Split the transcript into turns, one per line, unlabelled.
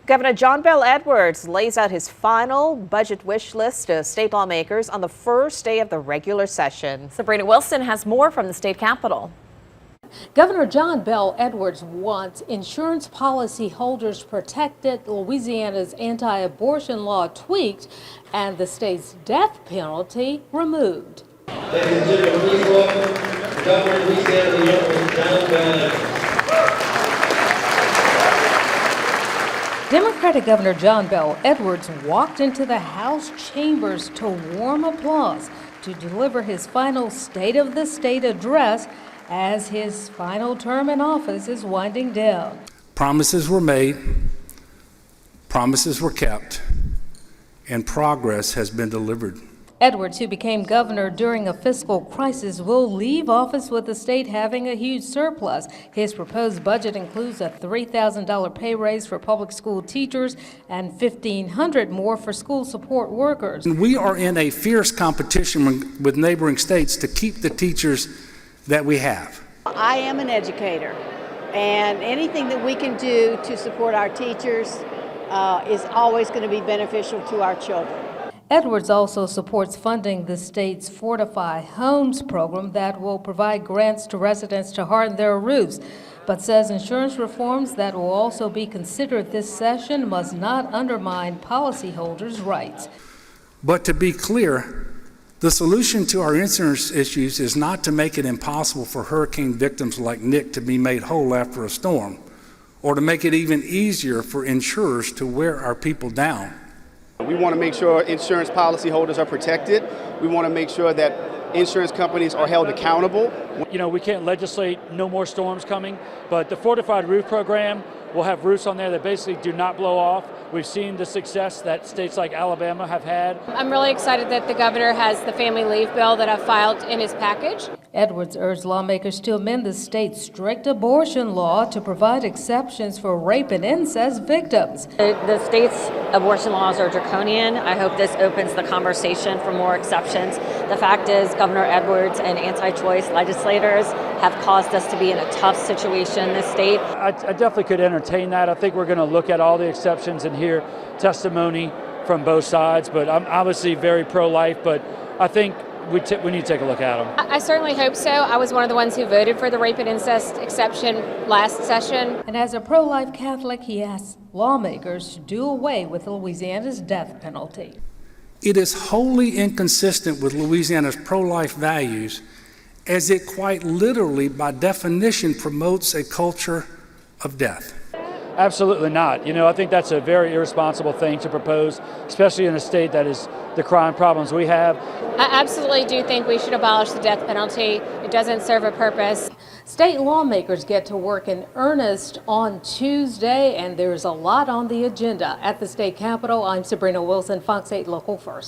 Governor Bel Edwards lays out his final budget wish list to state lawmakers on the first day of the regular session.
Sabrina Wilson has more from the state capitol.
Governor Bel Edwards wants insurance policy holders protected, Louisiana's anti-abortion law tweaked, and the state's death penalty removed.
Ladies and gentlemen, please welcome the Governor of Louisiana, Bel Edwards.
Democratic Governor Bel Edwards walked into the House chambers to warm applause to deliver his final State of the State address as his final term in office is winding down.
Promises were made, promises were kept, and progress has been delivered.
Edwards, who became governor during a fiscal crisis, will leave office with the state having a huge surplus. His proposed budget includes a $3,000 pay raise for public school teachers and $1,500 more for school support workers.
We are in a fierce competition with neighboring states to keep the teachers that we have.
I am an educator, and anything that we can do to support our teachers is always going to be beneficial to our children.
Edwards also supports funding the state's Fortify Homes program that will provide grants to residents to harden their roofs, but says insurance reforms that will also be considered this session must not undermine policyholders' rights.
But to be clear, the solution to our insurance issues is not to make it impossible for hurricane victims like Nick to be made whole after a storm, or to make it even easier for insurers to wear our people down.
We want to make sure insurance policyholders are protected. We want to make sure that insurance companies are held accountable.
You know, we can't legislate no more storms coming, but the Fortified Roof Program will have roofs on there that basically do not blow off. We've seen the success that states like Alabama have had.
I'm really excited that the governor has the family leave bill that I've filed in his package.
Edwards urged lawmakers to amend the state's strict abortion law to provide exceptions for rape and incest victims.
The state's abortion laws are draconian. I hope this opens the conversation for more exceptions. The fact is, Governor Edwards and anti-choice legislators have caused us to be in a tough situation in this state.
I definitely could entertain that. I think we're going to look at all the exceptions and hear testimony from both sides, but I'm obviously very pro-life, but I think we need to take a look at them.
I certainly hope so. I was one of the ones who voted for the rape and incest exception last session.
And as a pro-life Catholic, he asks lawmakers to do away with Louisiana's death penalty.
It is wholly inconsistent with Louisiana's pro-life values, as it quite literally, by definition, promotes a culture of death.
Absolutely not. You know, I think that's a very irresponsible thing to propose, especially in a state that is the crime problems we have.
I absolutely do think we should abolish the death penalty. It doesn't serve a purpose.
State lawmakers get to work in earnest on Tuesday, and there's a lot on the agenda. At the state capitol, I'm Sabrina Wilson, Fox 8 Local First.